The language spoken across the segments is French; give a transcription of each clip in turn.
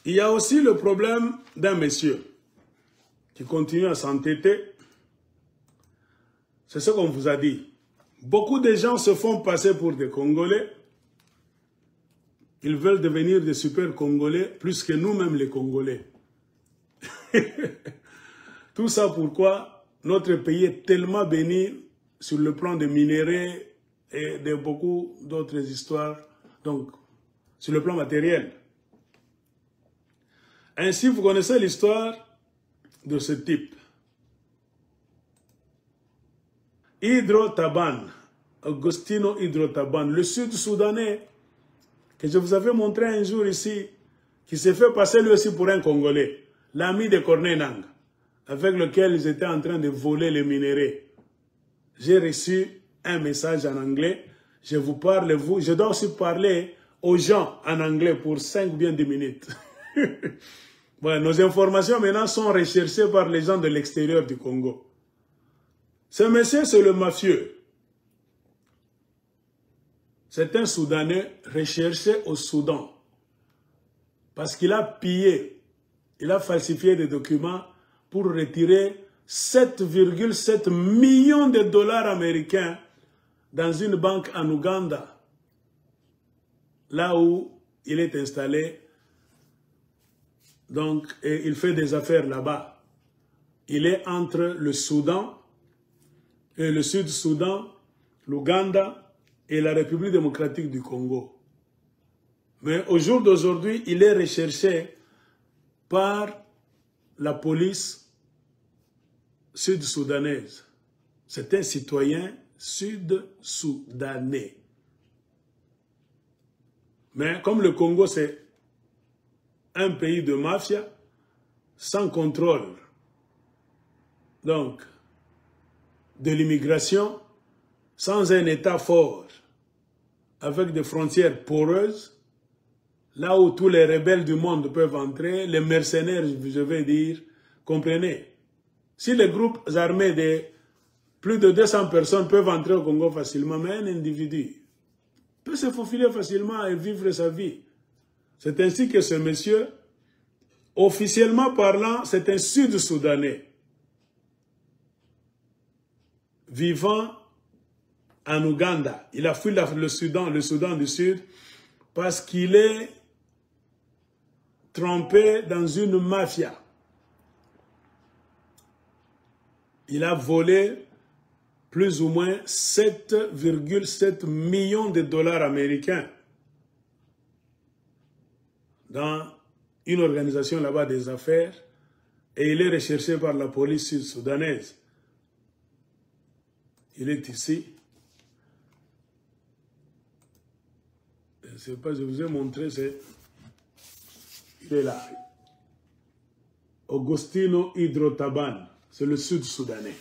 Il y a aussi le problème d'un monsieur qui continue à s'entêter. C'est ce qu'on vous a dit. Beaucoup de gens se font passer pour des Congolais. Ils veulent devenir des super Congolais plus que nous-mêmes les Congolais. Tout ça pourquoi notre pays est tellement béni sur le plan des minéraux et de beaucoup d'autres histoires, donc sur le plan matériel. Ainsi, vous connaissez l'histoire de ce type. Hydro-Taban, Agostino Hydro-Taban, le Sud-Soudanais, que je vous avais montré un jour ici, qui s'est fait passer lui aussi pour un Congolais, l'ami de Corneille Nangaa, avec lequel ils étaient en train de voler les minéraux. J'ai reçu un message en anglais, je vous parle, je dois aussi parler aux gens en anglais pour 5 ou bien 10 minutes. Bon, nos informations maintenant sont recherchées par les gens de l'extérieur du Congo. Ce monsieur, c'est le mafieux. C'est un Soudanais recherché au Soudan. Parce qu'il a pillé, il a falsifié des documents pour retirer 7,7 millions de dollars américains dans une banque en Ouganda. Là où il est installé. Donc, et il fait des affaires là-bas. Il est entre le Soudan et le Sud-Soudan, l'Ouganda et la République démocratique du Congo. Mais au jour d'aujourd'hui, il est recherché par la police sud-soudanaise. C'est un citoyen sud-soudanais. Mais comme le Congo, c'est un pays de mafia, sans contrôle, donc, de l'immigration, sans un État fort, avec des frontières poreuses, là où tous les rebelles du monde peuvent entrer, les mercenaires, je vais dire, comprenez. Si les groupes armés de plus de 200 personnes peuvent entrer au Congo facilement, mais un individu peut se faufiler facilement et vivre sa vie. C'est ainsi que ce monsieur, officiellement parlant, c'est un Sud-Soudanais, vivant en Ouganda. Il a fui le Soudan du Sud, parce qu'il est trempé dans une mafia. Il a volé plus ou moins 7,7 millions de dollars américains dans une organisation là-bas des affaires et il est recherché par la police sud-soudanaise. Il est ici. Je ne sais pas, je vous ai montré, il est là. Agostino Hydro-Taban, c'est le Sud-Soudanais.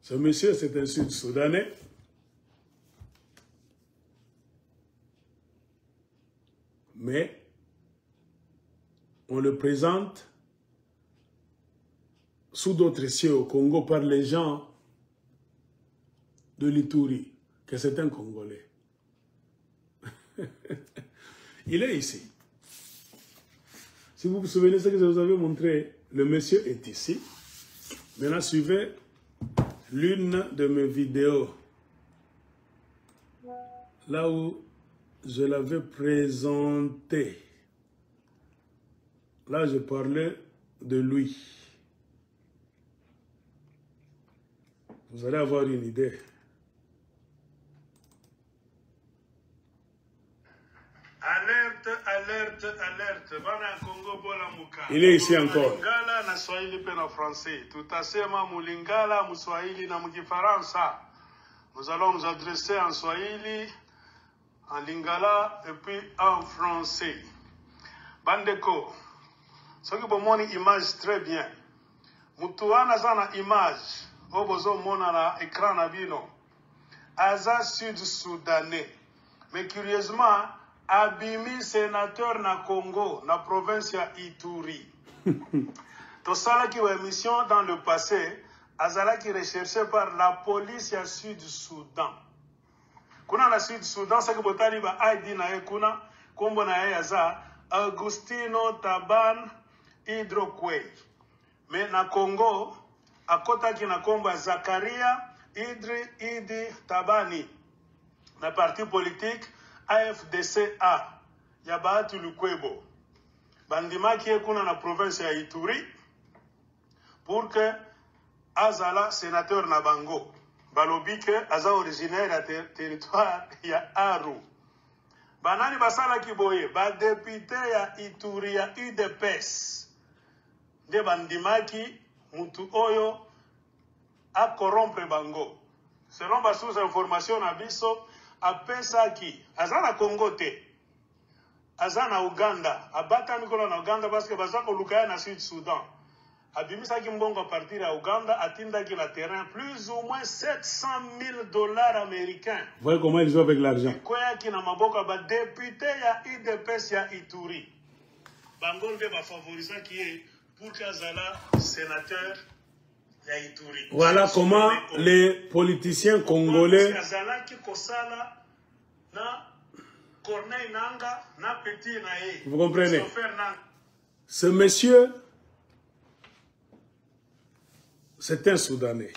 Ce monsieur, c'est un Sud-Soudanais. Mais on le présente sous d'autres cieux au Congo par les gens de l'Ituri, que c'est un Congolais. Il est ici. Si vous vous souvenez de ce que je vous avais montré, le monsieur est ici. Maintenant, suivez l'une de mes vidéos. Là où je l'avais présenté. Là, je parlais de lui. Vous allez avoir une idée. Alerte, alerte, alerte. Il est ici encore. Mulingala na Swahili pe na français. Tutasema Mulingala, Muswahili na Mukifaransa. Nous allons nous adresser en Swahili, en Lingala et puis en français. Bandeko, ce que vous montrez image très bien. Mutuana zana image. Obozo mona na écran na bino. Aza Sud-Soudanais. Mais curieusement, Abimi sénateur na Congo, na province ya Ituri. Tosala ki wa émission dans le passé, azala ki recherché par la police ya Sud-Soudan. Kuna na Sud-Soudan, c'est que botali ba ID na ye kuna, kombo na ye aza Agustino Taban Hydroquay. Mais na Congo, à kotaki na komba Zakaria Idi Tabani. Na parti politique AFDCA. Yabahati Lukwebo. Bandimaki kuna na province ya Ituri. Pour que Azala sénateur na bango. Balobi que Aza originaire ya territoire ya Aru. Banani basala kiboye. Ba député ya Ituri ya UDPS. De bandimaki mutu oyo a corrompre bango. Selon ba source information na biso, apesaki Azana Congo te. Azana Uganda. Abata mikolo na Uganda parce que bazako lukaya na Sud Soudan. Abimisaki mbongo à partir à Uganda, atindaki la terrain plus ou moins 700 000 dollars américains. Vous voyez comment ils jouent avec l'argent. Koyaki na maboka ba député ya UDPS ya Ituri. Bangonde ba favoriser qui est pour Kazala sénateur ya Ituri. Voilà comment les politiciens congolais. Kazala ki kosala na Corneille Nanga na Petit Nae. Vous comprenez? Ce monsieur, c'est un Soudanais.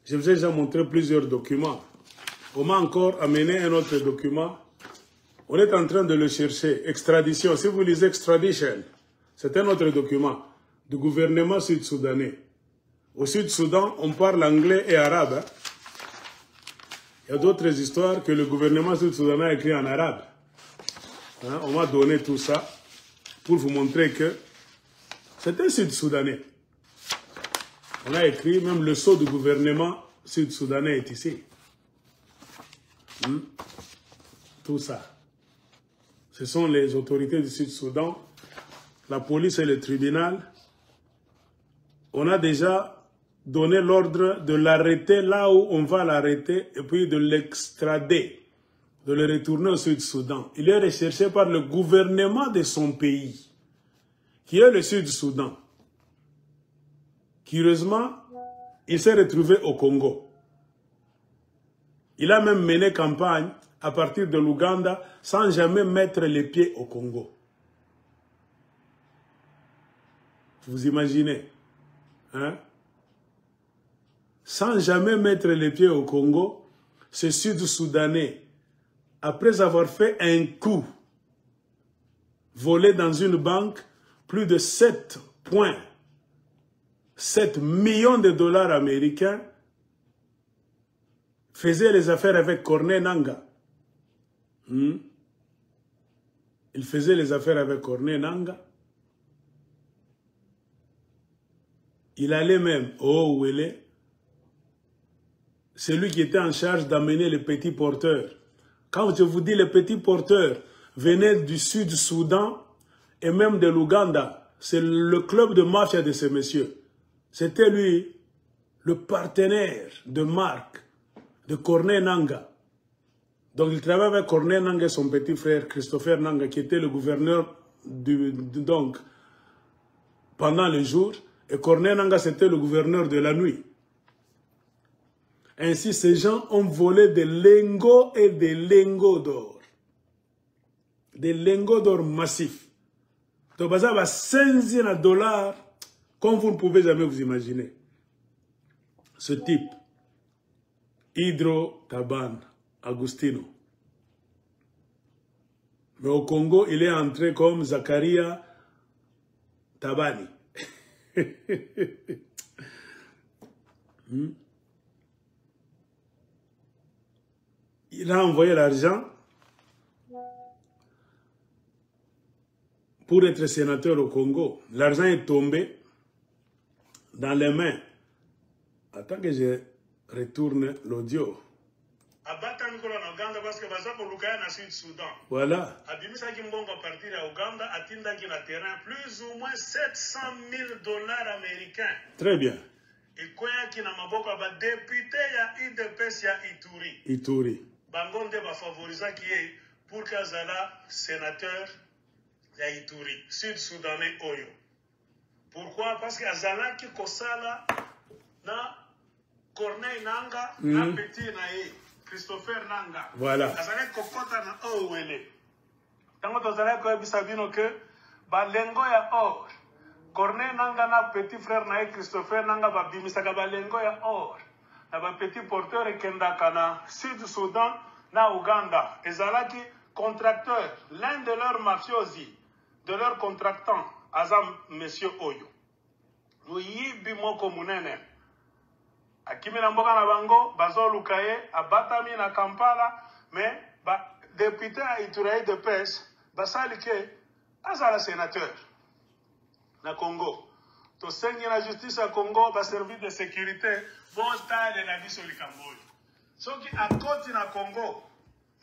Je vous ai déjà montré plusieurs documents. On m'a encore amené un autre document. On est en train de le chercher. Extradition. Si vous lisez extradition, c'est un autre document du gouvernement sud-soudanais. Au Sud-Soudan, on parle anglais et arabe. Hein? Il y a d'autres histoires que le gouvernement sud-soudanais a écrit en arabe. Hein? On m'a donné tout ça pour vous montrer que c'est un Sud-Soudanais. On a écrit, même le sceau du gouvernement sud-soudanais est ici. Tout ça. Ce sont les autorités du Sud-Soudan, la police et le tribunal. On a déjà donné l'ordre de l'arrêter là où on va l'arrêter et puis de l'extrader, de le retourner au Sud-Soudan. Il est recherché par le gouvernement de son pays, qui est le Sud-Soudan. Curieusement, il s'est retrouvé au Congo. Il a même mené campagne à partir de l'Ouganda sans jamais mettre les pieds au Congo. Vous imaginez, hein? Sans jamais mettre les pieds au Congo, ce Sud-Soudanais, après avoir fait un coup, volé dans une banque plus de 7 millions de dollars américains, faisait les affaires avec Corneille Nanga. Il faisait les affaires avec Corneille Nanga. Il allait même au Ouélé. C'est lui qui était en charge d'amener les petits porteurs. Quand je vous dis les petits porteurs venaient du Sud-Soudan et même de l'Ouganda, c'est le club de mafia de ces messieurs. C'était lui, le partenaire de marque de Corneille Nanga. Donc il travaillait avec Corneille Nanga et son petit frère Christopher Nanga, qui était le gouverneur donc, pendant le jour. Et Corneille Nanga, c'était le gouverneur de la nuit. Ainsi, ces gens ont volé des lingots et des lingots d'or. Des lingots d'or massifs. Donc, ça va 500 dollars. Comme vous ne pouvez jamais vous imaginer. Ce type, Hydro Taban Agustino. Mais au Congo, il est entré comme Zakaria Tabani. Il a envoyé l'argent pour être sénateur au Congo. L'argent est tombé dans les mains. Attends que je retourne l'audio. Voilà. Plus ou moins 700 000 dollars américains. Très bien. Et quoi qui n'a pas député ya UDPS ya Ituri. Ituri. Bangonde va favoriser qui est pour Kazala sénateur ya Ituri, Sud-Soudanais Oyo. Pourquoi? Parce que Azala qui kosala na Corneille Nanga, na Petit Nae, Christopher Nanga. Voilà. Azala kokota na Owele. Tango tozala ko ebisa bino ke balengo ya or. Corneille nanga na petit frère na Christopher nanga babimisaka balengo ya or. Na ba petit porteur ekendaka na Sud Soudan na Uganda. Ezalaki contracteur, l'un de leurs mafiosi, de leurs contractants, Azam Monsieur Oyo. Muyibi moko munene. Akimi na mboka na bango, bazo lukaye, abatami na Kampala, mais député à Ituraï de pêche, basalike, azala sénateur na Congo. To sengi na justice à Congo, ba service de sécurité, bon stade na biso likamboy. Soki à côté na Congo,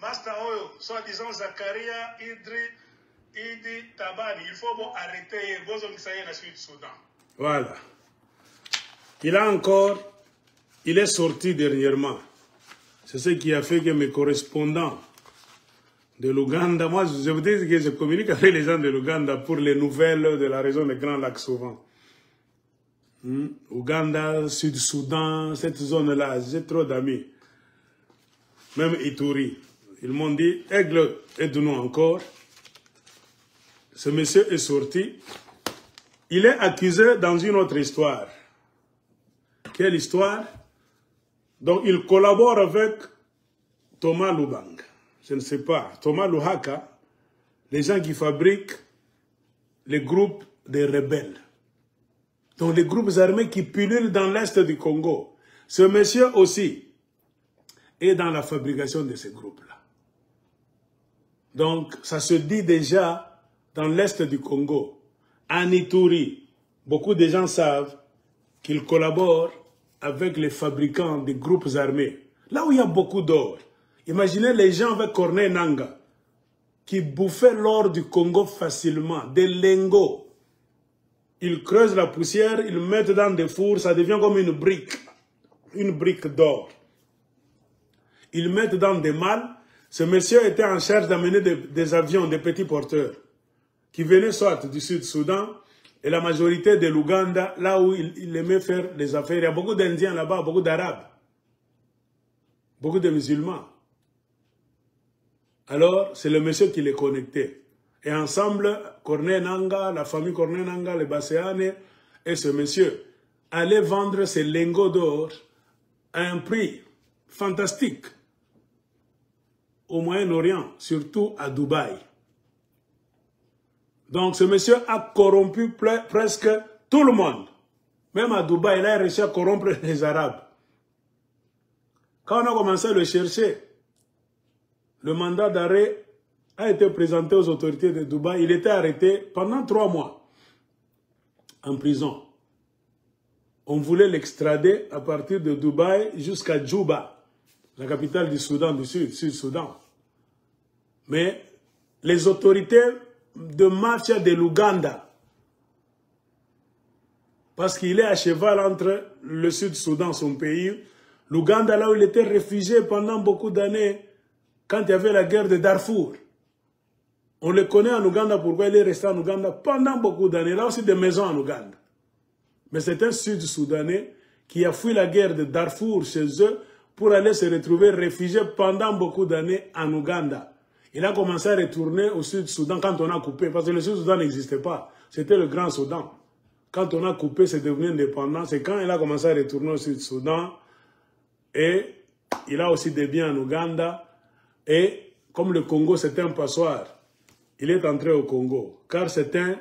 Master Oyo, soi-disant Zakaria, Idi Tabani, il faut bon arrêter, bozo misaye na Sud-Soudan. Voilà. Il est sorti dernièrement. C'est ce qui a fait que mes correspondants de l'Ouganda, moi je vous dis que je communique avec les gens de l'Ouganda pour les nouvelles de la région des Grands Lacs souvent. Ouganda, Sud-Soudan, cette zone-là, j'ai trop d'amis. Même Ituri. Ils m'ont dit, Aigle, aide-nous encore. Ce monsieur est sorti. Il est accusé dans une autre histoire. Quelle histoire? Donc il collabore avec Thomas Lubang. Je ne sais pas. Thomas Luhaka, les gens qui fabriquent les groupes des rebelles. Donc les groupes armés qui pullulent dans l'est du Congo. Ce monsieur aussi est dans la fabrication de ces groupes-là. Donc ça se dit déjà dans l'est du Congo. En Ituri, beaucoup de gens savent qu'il collabore avec les fabricants des groupes armés. Là où il y a beaucoup d'or. Imaginez les gens avec Corneille Nangaa qui bouffaient l'or du Congo facilement, des lingots. Ils creusent la poussière, ils mettent dans des fours, ça devient comme une brique d'or. Ils mettent dans des malles. Ce monsieur était en charge d'amener des avions, des petits porteurs, qui venaient soit du Sud-Soudan, et la majorité de l'Ouganda, là où il aimait faire des affaires. Il y a beaucoup d'Indiens là-bas, beaucoup d'Arabes, beaucoup de musulmans. Alors, c'est le monsieur qui les connectait. Et ensemble, Corneille Nangaa, la famille Corneille Nangaa, les Basséane, et ce monsieur allaient vendre ces lingots d'or à un prix fantastique au Moyen-Orient, surtout à Dubaï. Donc ce monsieur a corrompu presque tout le monde. Même à Dubaï, il a réussi à corrompre les Arabes. Quand on a commencé à le chercher, le mandat d'arrêt a été présenté aux autorités de Dubaï. Il était arrêté pendant 3 mois en prison. On voulait l'extrader à partir de Dubaï jusqu'à Djouba, la capitale du Soudan du Sud, Sud-Soudan. Mais les autorités de mafia de l'Ouganda, parce qu'il est à cheval entre le Sud-Soudan, son pays, l'Ouganda, là où il était réfugié pendant beaucoup d'années, quand il y avait la guerre de Darfour. On le connaît en Ouganda, pourquoi il est resté en Ouganda pendant beaucoup d'années. Là aussi des maisons en Ouganda. Mais c'est un Sud-Soudanais qui a fui la guerre de Darfour chez eux pour aller se retrouver réfugié pendant beaucoup d'années en Ouganda. Il a commencé à retourner au Sud-Soudan quand on a coupé, parce que le Sud-Soudan n'existait pas. C'était le Grand Soudan. Quand on a coupé, c'est devenu indépendant. C'est quand il a commencé à retourner au Sud-Soudan. Et il a aussi des biens en Ouganda. Et comme le Congo, c'est un passoire, il est entré au Congo. Car c'est un...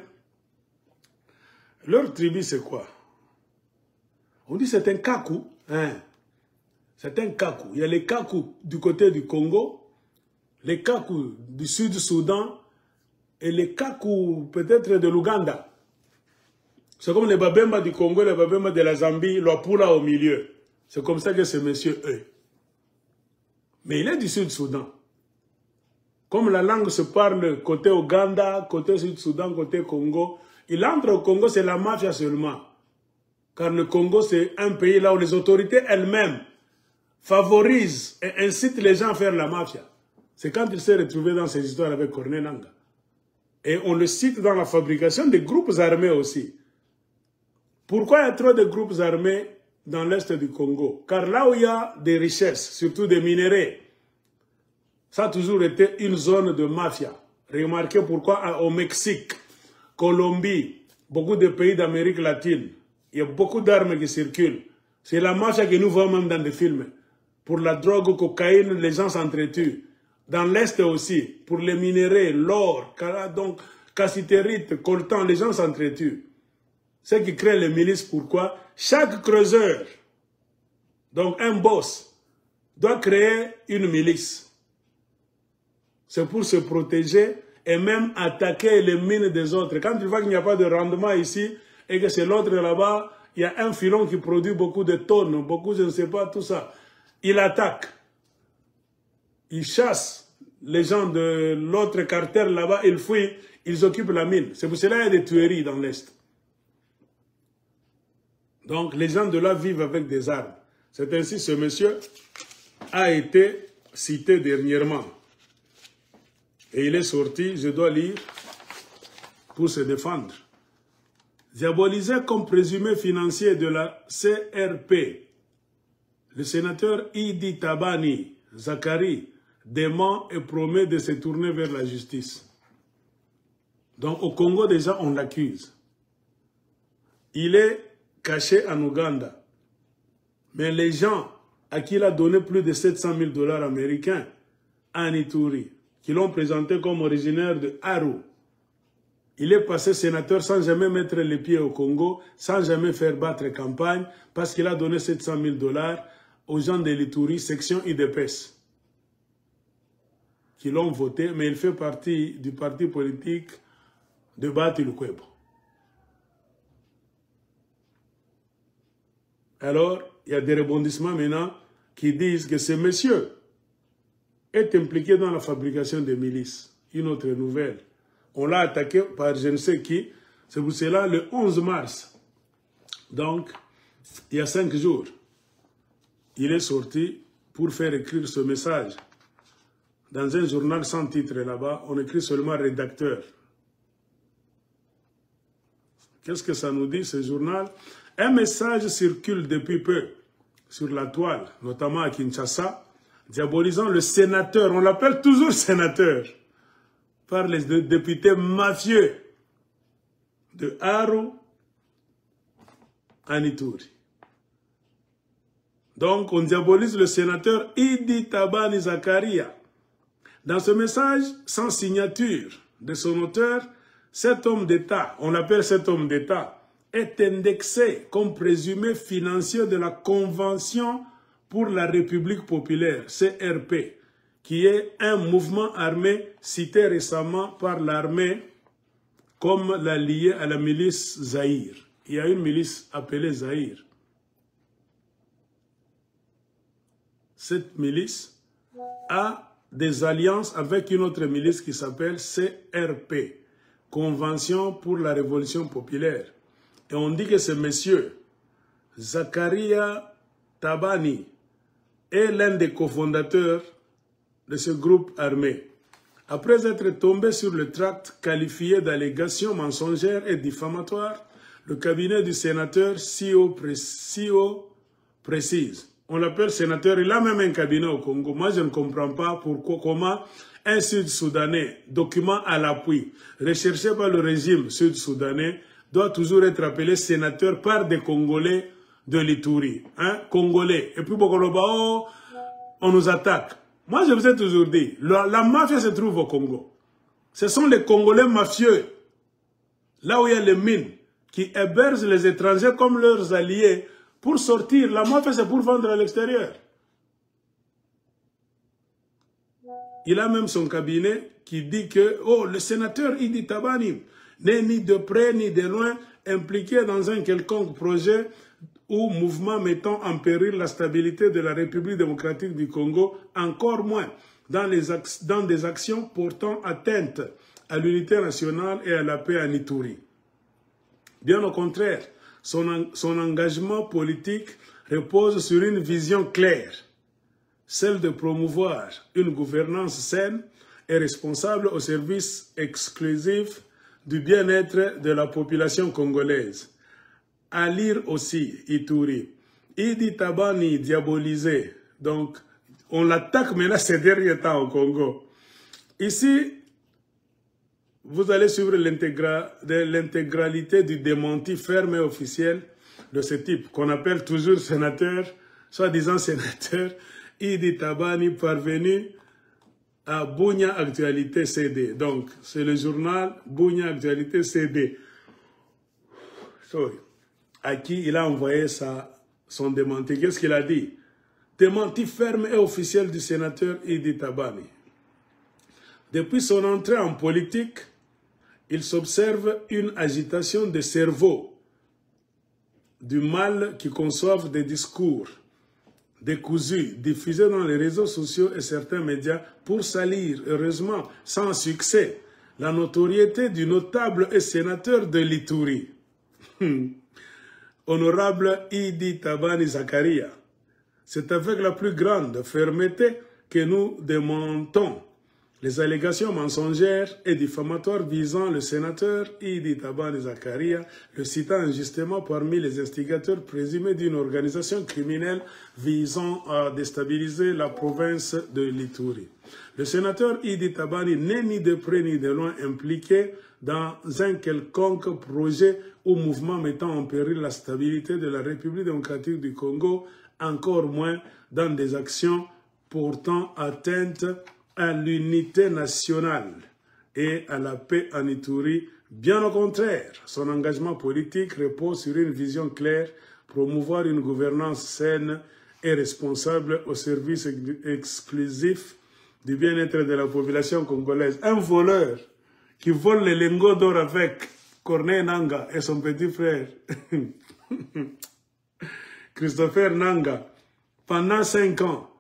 Leur tribu, c'est quoi? On dit c'est un Kakou. Hein? C'est un Kakou. Il y a les Kakou du côté du Congo, les Kakou du Sud-Soudan et les Kakou peut-être de l'Ouganda. C'est comme les Babemba du Congo, les Babemba de la Zambie, l'Apula au milieu. C'est comme ça que ce monsieur est. Mais il est du Sud-Soudan. Comme la langue se parle côté Ouganda, côté Sud-Soudan, côté Congo, il entre au Congo, c'est la mafia seulement. Car le Congo, c'est un pays là où les autorités elles-mêmes favorisent et incitent les gens à faire la mafia. C'est quand il s'est retrouvé dans ces histoires avec Corneille Nangaa. Et on le cite dans la fabrication des groupes armés aussi. Pourquoi il y a trop de groupes armés dans l'est du Congo? Car là où il y a des richesses, surtout des minéraux, ça a toujours été une zone de mafia. Remarquez pourquoi au Mexique, Colombie, beaucoup de pays d'Amérique latine, il y a beaucoup d'armes qui circulent. C'est la mafia que nous voyons même dans des films. Pour la drogue, cocaïne, les gens s'entretuent. Dans l'Est aussi, pour les minéraux, l'or, donc cassitérite, coltan, les gens s'entretuent. Ce qui crée les milices, pourquoi? Chaque creuseur, donc un boss, doit créer une milice. C'est pour se protéger et même attaquer les mines des autres. Quand tu vois qu'il n'y a pas de rendement ici et que c'est l'autre là-bas, il y a un filon qui produit beaucoup de tonnes, beaucoup, je ne sais pas, tout ça. Il attaque. Il chasse les gens de l'autre cartel là-bas, ils fuient, ils occupent la mine. C'est pour cela qu'il y a des tueries dans l'Est. Donc les gens de là vivent avec des armes. C'est ainsi que ce monsieur a été cité dernièrement. Et il est sorti, je dois lire, pour se défendre. Diabolisé comme présumé financier de la CRP, le sénateur Idi Tabani Zakari dément et promet de se tourner vers la justice. Donc au Congo déjà on l'accuse. Il est caché en Ouganda. Mais les gens à qui il a donné plus de 700 000 $ américains à Ituri, qui l'ont présenté comme originaire de Aru. Il est passé sénateur sans jamais mettre les pieds au Congo, sans jamais faire battre campagne, parce qu'il a donné 700 000 $ aux gens de l'Ituri, section IDPS, qui l'ont voté, mais il fait partie du parti politique de Bati Lukwebo. Alors, il y a des rebondissements maintenant qui disent que ce monsieur est impliqué dans la fabrication des milices. Une autre nouvelle. On l'a attaqué par je ne sais qui. C'est pour cela le 11 mars. Donc, il y a 5 jours, il est sorti pour faire écrire ce message. Dans un journal sans titre là-bas, on écrit seulement rédacteur. Qu'est-ce que ça nous dit, ce journal? Un message circule depuis peu sur la toile, notamment à Kinshasa, diabolisant le sénateur, on l'appelle toujours sénateur, par les députés mafieux de Aru à Ituri. Donc, on diabolise le sénateur Idi Tabani Zakaria. Dans ce message, sans signature de son auteur, cet homme d'État, on l'appelle cet homme d'État, est indexé comme présumé financier de la Convention pour la République populaire, CRP, qui est un mouvement armé cité récemment par l'armée comme la liée à la milice Zaïre. Il y a une milice appelée Zaïre. Cette milice a des alliances avec une autre milice qui s'appelle CRP, Convention pour la Révolution populaire. Et on dit que ce monsieur, Zakaria Tabani, est l'un des cofondateurs de ce groupe armé. Après être tombé sur le tract qualifié d'allégations mensongères et diffamatoires, le cabinet du sénateur Sio précise. On l'appelle sénateur, il a même un cabinet au Congo. Moi, je ne comprends pas pourquoi, comment un Sud-Soudanais, document à l'appui, recherché par le régime sud-soudanais, doit toujours être appelé sénateur par des Congolais de l'Ituri. Hein? Congolais. Et puis, on nous attaque. Moi, je vous ai toujours dit, la mafia se trouve au Congo. Ce sont les Congolais mafieux, là où il y a les mines, qui hébergent les étrangers comme leurs alliés pour sortir. La mafia, c'est pour vendre à l'extérieur. Il a même son cabinet qui dit que, oh, le sénateur Idi Tabani n'est ni de près ni de loin impliqué dans un quelconque projet ou mouvement mettant en péril la stabilité de la République démocratique du Congo, encore moins dans des actions portant atteinte à l'unité nationale et à la paix en Ituri. Bien au contraire, son engagement politique repose sur une vision claire, celle de promouvoir une gouvernance saine et responsable au service exclusif du bien-être de la population congolaise. À lire aussi Ituri. Idi Tabani diabolisé. Donc, on l'attaque maintenant ces derniers temps au Congo. Ici, vous allez suivre l'intégralité du démenti ferme et officiel de ce type, qu'on appelle toujours sénateur, soi-disant sénateur, Idi Tabani, parvenu à Bunia Actualité CD. Donc, c'est le journal Bunia Actualité CD. À qui il a envoyé son démenti. Qu'est-ce qu'il a dit? Démenti ferme et officiel du sénateur Idi Tabani. Depuis son entrée en politique, il s'observe une agitation des cerveaux, du mal qui conçoivent des discours décousus, diffusés dans les réseaux sociaux et certains médias pour salir, heureusement, sans succès, la notoriété du notable et sénateur de l'Ituri, honorable Idi Tabani Zakaria. C'est avec la plus grande fermeté que nous démentons les allégations mensongères et diffamatoires visant le sénateur Idi Tabani Zakaria, le citant injustement parmi les instigateurs présumés d'une organisation criminelle visant à déstabiliser la province de l'Ituri. Le sénateur Idi Tabani n'est ni de près ni de loin impliqué dans un quelconque projet ou mouvement mettant en péril la stabilité de la République démocratique du Congo, encore moins dans des actions portant atteinte à l'unité nationale et à la paix en Ituri. Bien au contraire, son engagement politique repose sur une vision claire, promouvoir une gouvernance saine et responsable au service exclusif du bien-être de la population congolaise. Un voleur qui vole les lingots d'or avec Corneille Nanga et son petit frère Christopher Nanga pendant 5 ans.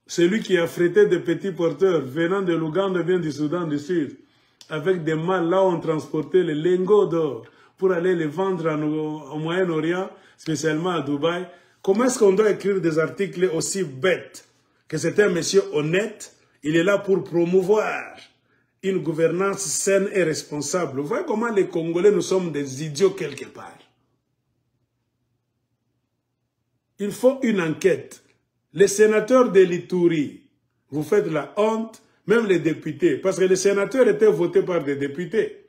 Celui qui a frété des petits porteurs venant de l'Ouganda, vient du Soudan du Sud, avec des mâles là où on transportait les lingots d'or pour aller les vendre au Moyen-Orient, spécialement à Dubaï. Comment est-ce qu'on doit écrire des articles aussi bêtes que c'est un monsieur honnête? Il est là pour promouvoir une gouvernance saine et responsable. Vous voyez comment les Congolais, nous sommes des idiots quelque part. Il faut une enquête. Les sénateurs de l'Ituri, vous faites la honte, même les députés, parce que les sénateurs étaient votés par des députés.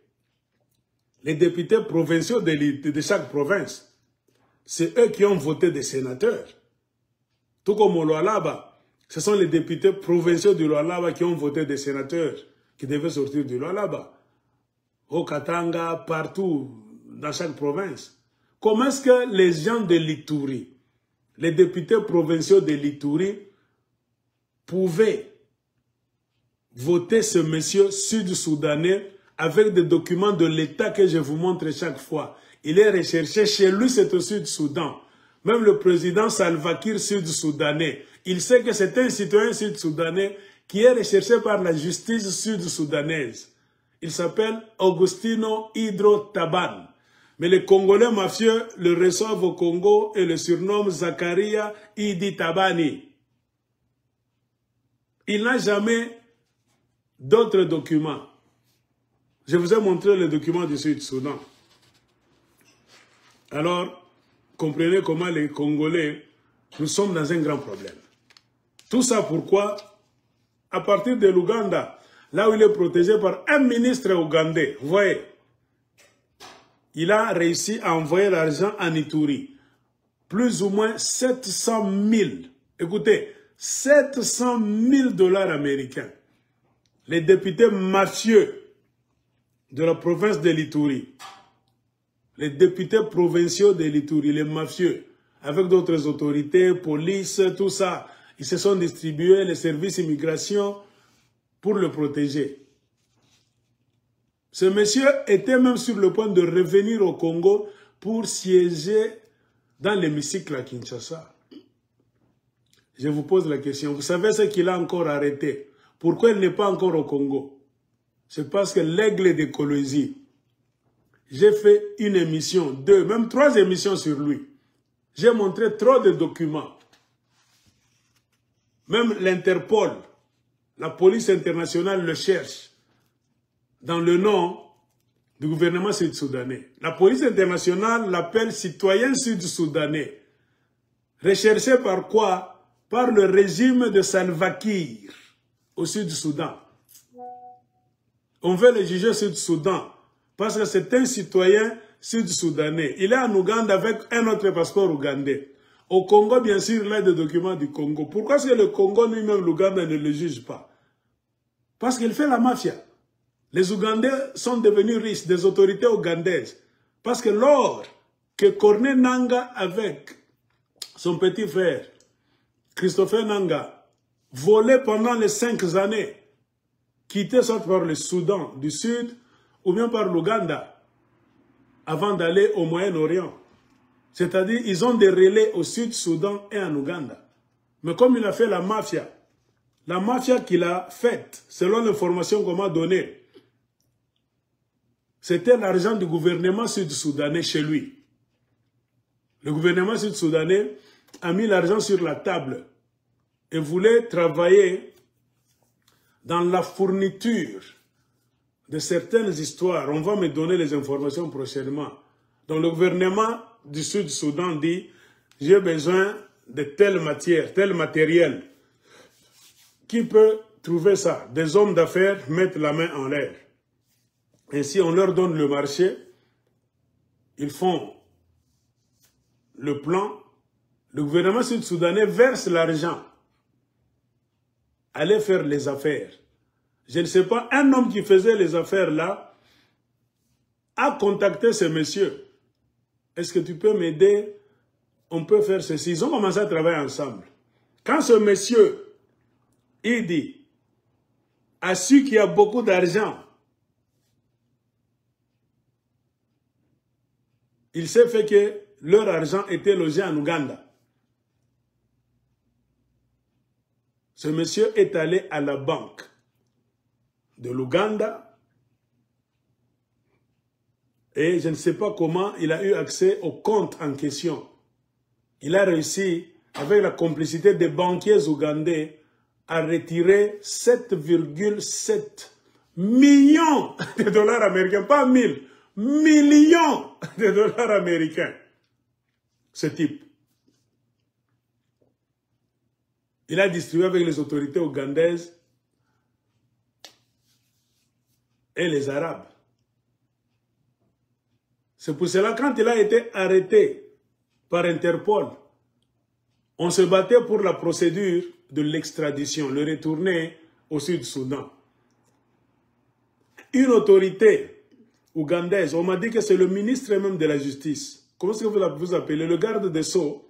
Les députés provinciaux de chaque province, c'est eux qui ont voté des sénateurs. Tout comme au Lualaba, ce sont les députés provinciaux du Lualaba qui ont voté des sénateurs qui devaient sortir du Lualaba. Au Katanga, partout, dans chaque province. Comment est-ce que les gens de l'Ituri, les députés provinciaux de l'Ituri pouvaient voter ce monsieur sud-soudanais avec des documents de l'État que je vous montre chaque fois. Il est recherché chez lui, c'est au Sud-Soudan. Même le président Salva Kiir sud-soudanais, il sait que c'est un citoyen sud-soudanais qui est recherché par la justice sud-soudanaise. Il s'appelle Augustino Hydro Taban. Mais les Congolais mafieux le reçoivent au Congo et le surnomment Zakaria Idi Tabani. Il n'a jamais d'autres documents. Je vous ai montré le document du Sud-Soudan. Alors, comprenez comment les Congolais, nous sommes dans un grand problème. Tout ça pourquoi? À partir de l'Ouganda, là où il est protégé par un ministre ougandais, vous voyez, il a réussi à envoyer l'argent en Ituri. Plus ou moins 700 000. Écoutez, 700 000 $ américains. Les députés mafieux de la province de l'Ituri, les députés provinciaux de l'Ituri, les mafieux, avec d'autres autorités, police, tout ça, ils se sont distribués les services immigration pour le protéger. Ce monsieur était même sur le point de revenir au Congo pour siéger dans l'hémicycle à Kinshasa. Je vous pose la question, vous savez ce qu'il a encore arrêté? Pourquoi il n'est pas encore au Congo? C'est parce que l'aigle d'écologie, j'ai fait une émission, 2, même 3 émissions sur lui. J'ai montré trop de documents. Même l'Interpol, la police internationale le cherche dans le nom du gouvernement sud-soudanais. La police internationale l'appelle citoyen sud-soudanais. Recherché par quoi? Par le régime de Salva Kiir au Sud-Soudan. On veut le juger Sud-Soudan. Parce que c'est un citoyen sud-soudanais. Il est en Ouganda avec un autre passeport ougandais. Au Congo, bien sûr, il a des documents du Congo. Pourquoi est-ce que le Congo, lui-même, l'Ouganda, ne le juge pas? Parce qu'il fait la mafia. Les Ougandais sont devenus riches, des autorités ougandaises. Parce que lors que Corneille Nangaa, avec son petit frère, Christopher Nangaa, volait pendant les 5 années, quitté soit par le Soudan du Sud ou bien par l'Ouganda, avant d'aller au Moyen-Orient. C'est-à-dire, ils ont des relais au Sud-Soudan et en Ouganda. Mais comme il a fait la mafia qu'il a faite, selon l'information qu'on m'a donnée, c'était l'argent du gouvernement sud-soudanais chez lui. Le gouvernement sud-soudanais a mis l'argent sur la table et voulait travailler dans la fourniture de certaines histoires. On va me donner les informations prochainement. Donc le gouvernement du Sud-Soudan dit, j'ai besoin de telle matière, tel matériel. Qui peut trouver ça? Des hommes d'affaires mettent la main en l'air. Ainsi, on leur donne le marché, ils font le plan, le gouvernement sud-soudanais verse l'argent, allez faire les affaires. Je ne sais pas, un homme qui faisait les affaires là a contacté ce monsieur. Est-ce que tu peux m'aider? On peut faire ceci. Ils ont commencé à travailler ensemble. Quand ce monsieur, il dit, a su qu'il y a beaucoup d'argent, il s'est fait que leur argent était logé en Ouganda. Ce monsieur est allé à la banque de l'Ouganda et je ne sais pas comment il a eu accès au compte en question. Il a réussi, avec la complicité des banquiers ougandais, à retirer 7,7 millions de dollars américains, pas 1000, millions de dollars américains. Ce type. Il a distribué avec les autorités ougandaises et les Arabes. C'est pour cela, quand il a été arrêté par Interpol, on se battait pour la procédure de l'extradition, le retourner au Sud-Soudan. Une autorité ougandaise, on m'a dit que c'est le ministre même de la Justice. Comment est-ce que vous appelez? Le garde des Sceaux.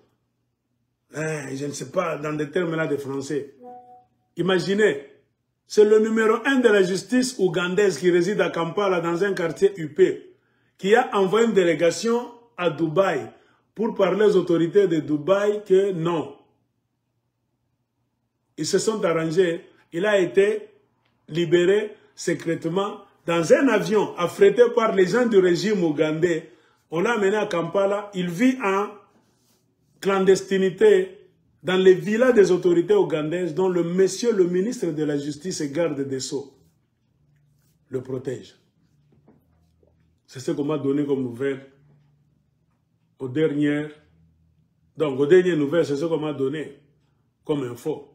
Je ne sais pas, dans des termes là de français. Imaginez, c'est le numéro 1 de la justice ougandaise qui réside à Kampala, dans un quartier huppé, qui a envoyé une délégation à Dubaï pour parler aux autorités de Dubaï que non. Ils se sont arrangés. Il a été libéré secrètement dans un avion affrété par les gens du régime ougandais. On l'a amené à Kampala. Il vit en clandestinité dans les villas des autorités ougandaises dont le monsieur, le ministre de la Justice et garde des Sceaux le protège. C'est ce qu'on m'a donné comme nouvelle aux dernières. Donc, aux dernières nouvelles, c'est ce qu'on m'a donné comme info.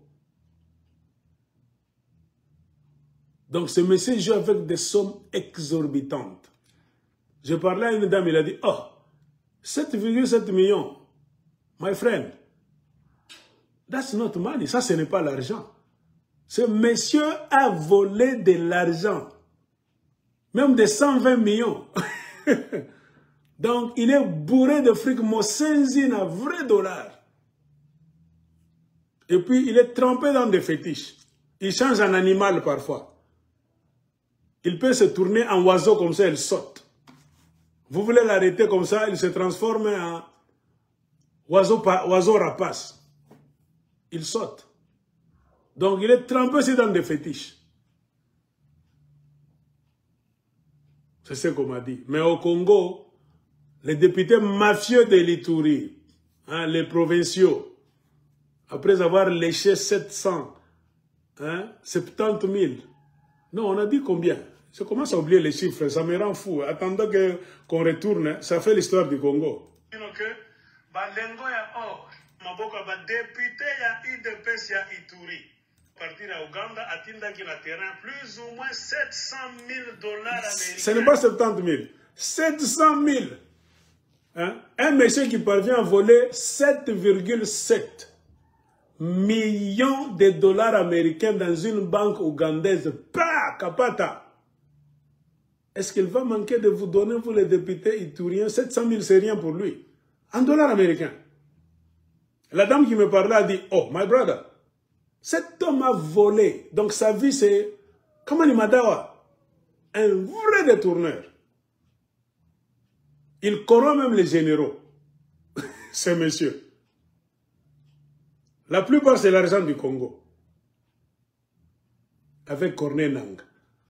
Donc, ce monsieur joue avec des sommes exorbitantes. Je parlais à une dame, il a dit, oh, 7,7 millions. My friend, that's not money. Ça, ce n'est pas l'argent. Ce monsieur a volé de l'argent. Même de 120 millions. Donc, il est bourré de fric, Mosenzi, un vrai dollar. Et puis, il est trempé dans des fétiches. Il change en animal parfois. Il peut se tourner en oiseau comme ça, il saute. Vous voulez l'arrêter comme ça, il se transforme en oiseau rapace. Il saute. Donc, il est trempé aussi dans des fétiches. C'est ce qu'on m'a dit. Mais au Congo, les députés mafieux de l'Ituri, hein, les provinciaux, après avoir léché 70 000, non, on a dit combien? Je commence à oublier les chiffres, ça me rend fou. Attendant qu'on retourne, ça fait l'histoire du Congo. partir à Ouganda, atteindre qui na terrain plus ou moins 700 000 $ américains. Ce n'est pas 70 000, 700 000. Hein? Un monsieur qui parvient à voler 7,7 millions de dollars américains dans une banque ougandaise. Pas Kapata. Est-ce qu'il va manquer de vous donner, vous les députés ituriens, 700 000, c'est rien pour lui. En dollars américains. La dame qui me parlait a dit, oh, my brother, cet homme a volé. Donc sa vie, c'est, Kamani Madawa, un vrai détourneur. Il corrompt même les généraux, ce monsieur. La plupart, c'est l'argent du Congo. Avec Corneille Nangaa.